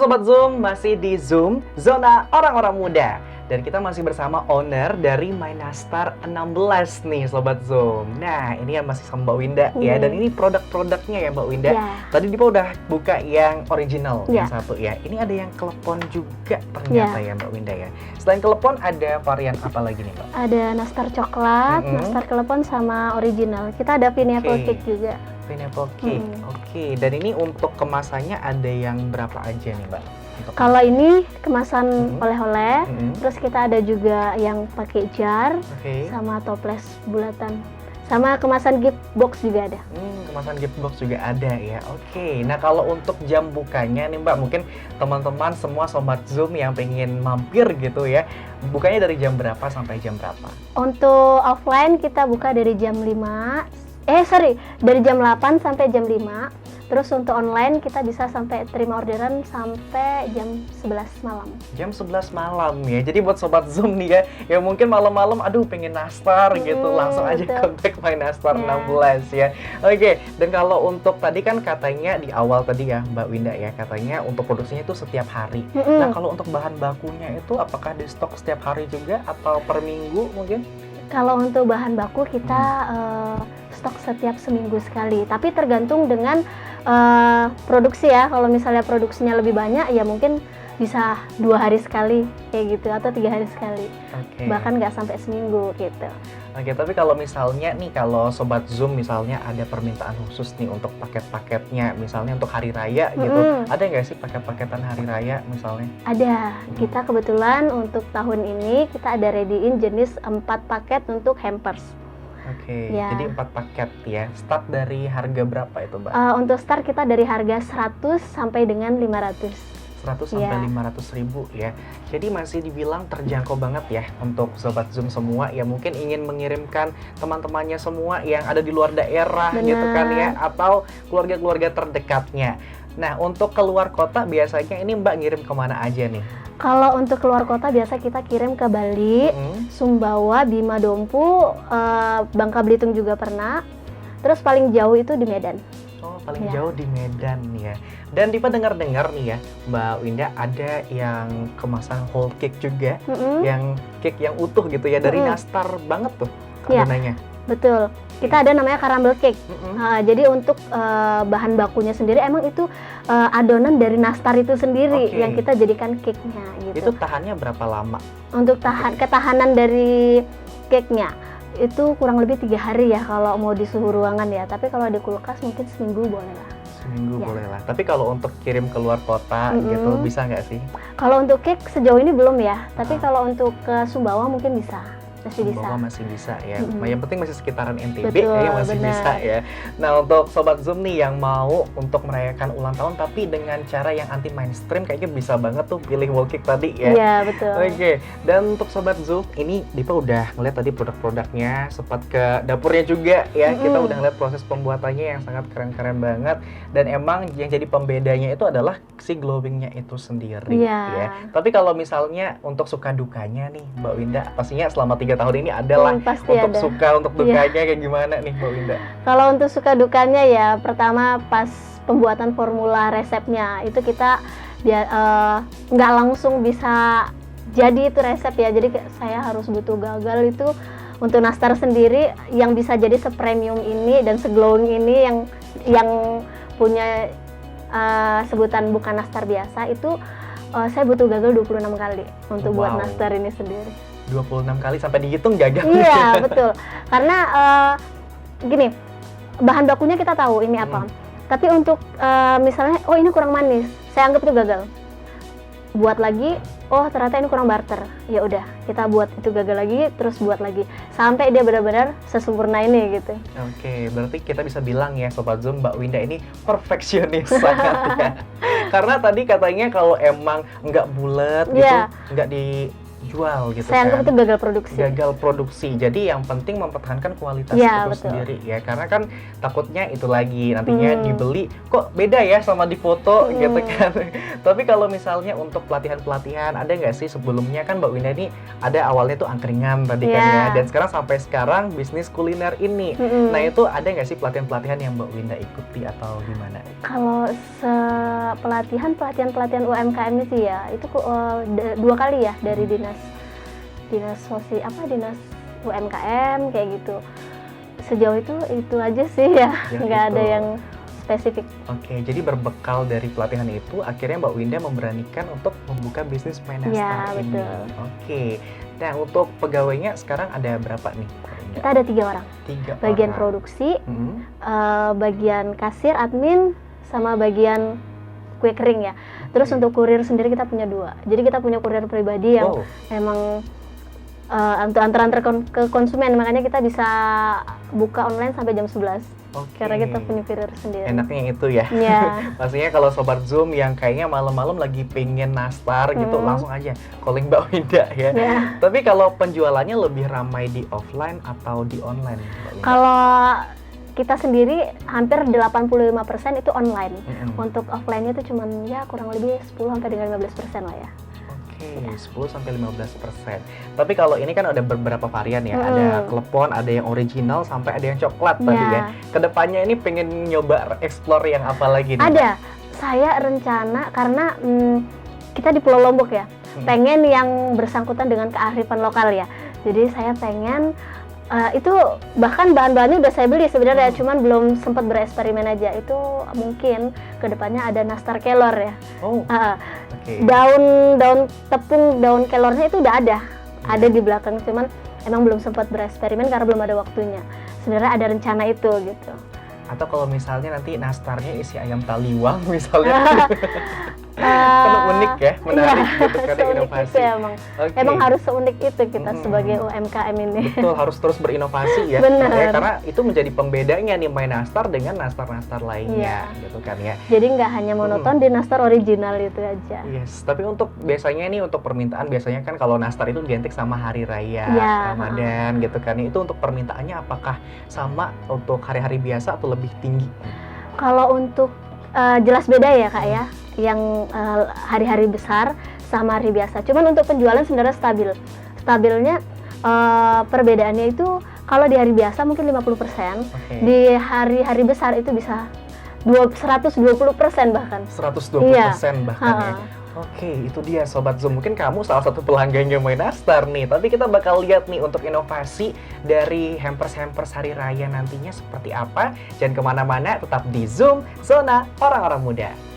Sobat Zoom, masih di Zoom, Zona Orang-Orang Muda. Dan kita masih bersama owner dari My Nastar 16 nih Sobat Zoom. Nah, ini yang masih sama Mbak Winda ya. Dan ini produk-produknya ya Mbak Winda. Tadi Dipa udah buka yang original, yang satu ya. Ini ada yang klepon juga ternyata ya Mbak Winda ya. Selain klepon ada varian apa lagi nih Mbak? Ada nastar coklat, nastar klepon sama original. Kita ada pineapple cake juga. Pineapple cake, oke. Dan ini untuk kemasannya ada yang berapa aja nih Mbak? Kalau ini kemasan oleh-oleh, terus kita ada juga yang pakai jar, sama toples bulatan, sama kemasan gift box juga ada. Kemasan gift box juga ada ya, oke. Nah kalau untuk jam bukanya nih Mbak, mungkin teman-teman semua Sobat Zoom yang pengen mampir gitu ya, bukanya dari jam berapa sampai jam berapa? Untuk offline kita buka dari jam 5, dari jam 8 sampai jam 5. Terus untuk online kita bisa sampai terima orderan sampai jam 11 malam. Jam 11 malam ya. Jadi buat Sobat Zoom nih ya, yang mungkin malam-malam aduh pengen nastar gitu, langsung aja kontak My Nastar 16 ya. Oke, dan kalau untuk tadi kan katanya di awal tadi ya Mbak Winda ya, katanya untuk produksinya itu setiap hari. Nah kalau untuk bahan bakunya itu apakah di stok setiap hari juga atau per minggu mungkin? Kalau untuk bahan baku kita stok setiap seminggu sekali, tapi tergantung dengan produksi ya. Kalau misalnya produksinya lebih banyak ya mungkin bisa 2 hari sekali kayak gitu, atau 3 hari sekali, bahkan nggak sampai seminggu gitu. Oke, tapi kalau misalnya nih, kalau Sobat Zoom misalnya ada permintaan khusus nih untuk paket-paketnya, misalnya untuk hari raya gitu, ada nggak sih paket-paketan hari raya misalnya? Ada, kita kebetulan untuk tahun ini kita ada ready-in jenis 4 paket untuk hampers. Oke, jadi 4 paket ya. Start dari harga berapa itu Mbak? Untuk start kita dari harga 100 sampai dengan 500. 100 sampai 500 ribu ya. Jadi masih dibilang terjangkau banget ya untuk Sobat Zoom semua yang mungkin ingin mengirimkan teman-temannya semua yang ada di luar daerah gitu kan ya, atau keluarga-keluarga terdekatnya. Nah untuk keluar kota biasanya ini Mbak ngirim kemana aja nih? Kalau untuk keluar kota biasa kita kirim ke Bali, Sumbawa, Bima Dompu, Bangka Belitung juga pernah. Terus paling jauh itu di Medan. Oh, paling jauh di Medan ya. Dan Dipa dengar-dengar nih ya, Mbak Winda ada yang kemasan whole cake juga, yang cake yang utuh gitu ya, dari nastar banget tuh adonannya. Betul. Kita ada namanya caramel cake. Jadi untuk bahan bakunya sendiri emang itu adonan dari nastar itu sendiri yang kita jadikan cake-nya gitu. Itu tahannya berapa lama? Untuk ketahanan dari cake-nya itu kurang lebih 3 hari ya kalau mau di suhu ruangan ya. Tapi kalau di kulkas mungkin seminggu boleh lah. Seminggu boleh lah. Tapi kalau untuk kirim keluar kota gitu bisa nggak sih? Kalau untuk cake sejauh ini belum ya. Tapi kalau untuk ke Sumbawa mungkin bisa. Masih bisa ya. Yang penting masih sekitaran NTB ya, masih bisa ya. Nah untuk Sobat Zoom nih yang mau untuk merayakan ulang tahun tapi dengan cara yang anti mainstream, kayaknya bisa banget tuh pilih whole cake tadi ya. Iya betul. Oke, dan untuk Sobat Zoom ini Dipa udah ngeliat tadi produk-produknya, sempat ke dapurnya juga ya. Kita udah ngeliat proses pembuatannya yang sangat keren-keren banget. Dan emang yang jadi pembedanya itu adalah si glowingnya itu sendiri ya. Tapi kalau misalnya untuk suka dukanya nih Mbak Winda, pastinya selama 3 tahun ini adalah untuk suka, untuk dukanya kayak gimana nih Mbak Winda? Kalau untuk suka dukanya ya, pertama pas pembuatan formula resepnya itu kita nggak langsung bisa jadi itu resep ya. Jadi saya harus butuh gagal itu untuk nastar sendiri yang bisa jadi sepremium ini dan seglowing ini yang punya sebutan bukan nastar biasa itu saya butuh gagal 26 kali untuk buat nastar ini sendiri. 26 kali sampai dihitung gagal. Iya betul, karena gini, bahan bakunya kita tahu ini apa, tapi untuk misalnya ini kurang manis, saya anggap itu gagal. Buat lagi, ternyata ini kurang butter, ya udah kita buat itu gagal lagi, terus buat lagi sampai dia benar-benar sesempurna ini gitu. Oke, berarti kita bisa bilang ya Sobat Zoom, Mbak Winda ini perfeksionis sangat ya. Karena tadi katanya kalau emang nggak bulat gitu, nggak di jual gitu Saya anggap kan. itu gagal produksi. Gagal produksi. Jadi yang penting mempertahankan kualitas Iya, itu betul. sendiri ya. Karena kan takutnya itu lagi nantinya dibeli kok beda ya sama di foto gitu kan. Tapi kalau misalnya untuk pelatihan-pelatihan ada nggak sih sebelumnya kan Mbak Winda ini ada awalnya tuh angkringan tadi kan ya. Iya. Dan sekarang sampai sekarang bisnis kuliner ini. Nah itu ada nggak sih pelatihan-pelatihan yang Mbak Winda ikuti atau gimana? Kalau pelatihan UMKM itu ya itu 2 kali ya dari dinas UMKM kayak gitu. Sejauh itu aja sih ya, nggak ada yang spesifik. Oke, jadi berbekal dari pelatihan itu akhirnya Mbak Winda memberanikan untuk membuka bisnis My Nastar Ya, ini. betul. Oke, nah untuk pegawainya sekarang ada berapa nih? Kita ada 3 orang. 3 Bagian orang. produksi, Hmm, bagian kasir, admin, sama bagian kue kering ya. Terus oke. untuk kurir sendiri kita punya 2. Jadi kita punya kurir pribadi yang Wow, emang antar-antar ke konsumen, makanya kita bisa buka online sampai jam 11 oke. karena kita punya kurir sendiri. Enaknya itu ya. Iya. Pastinya kalau Sobat Zoom yang kayaknya malam-malam lagi pengen nastar gitu, langsung aja calling Mbak Winda ya. Ya. Tapi kalau penjualannya lebih ramai di offline atau di online Mbak Winda? Kalau kita sendiri hampir 85% itu online. Mm-mm. Untuk offline-nya itu cuman ya kurang lebih 10 sampai dengan 15% lah ya. Oke, 10-15%. Tapi kalau ini kan ada beberapa varian ya, Mm-mm. ada klepon, ada yang original, sampai ada yang coklat tadi Ya. ya. Kedepannya ini pengen nyoba explore yang apa lagi nih? Ada. Saya rencana karena kita di Pulau Lombok ya, Hmm. pengen yang bersangkutan dengan kearifan lokal ya. Jadi saya pengen itu bahkan bahan-bahannya udah saya beli sebenarnya, cuman belum sempat bereksperimen aja. Itu mungkin kedepannya ada nastar kelor ya. Oh, Uh, oke. daun tepung, daun kelornya itu udah ada di belakang, cuman emang belum sempat bereksperimen karena belum ada waktunya. Sebenarnya ada rencana itu gitu. Atau kalau misalnya nanti nastarnya isi ayam taliwang misalnya. Kan unik ya, menarik gitu kan seunik inovasi. itu emang. Oke. Emang harus seunik itu kita Mm-mm. sebagai UMKM ini. Betul, harus terus berinovasi ya. Bener. Makanya karena itu menjadi pembedanya nih My Nastar dengan nastar-nastar lainnya gitu kan ya. Jadi nggak hanya monoton di nastar original itu aja. Yes, tapi untuk biasanya nih untuk permintaan biasanya kan kalau nastar itu identik sama hari raya Ya. Ramadan gitu kan. Itu untuk permintaannya apakah sama untuk hari-hari biasa atau lebih tinggi? Kalau untuk jelas beda ya Kak ya, yang hari-hari besar sama hari biasa. Cuman untuk penjualan sebenarnya stabil. Stabilnya perbedaannya itu kalau di hari biasa mungkin 50%, Oke. di hari-hari besar itu bisa 120% bahkan. 120% bahkan ya. Ha. Oke, itu dia Sobat Zoom. Mungkin kamu salah satu pelanggannya My Nastar nih. Tapi kita bakal lihat nih untuk inovasi dari hampers-hampers hari raya nantinya seperti apa. Jangan kemana-mana, tetap di Zoom, Zona Orang-Orang Muda.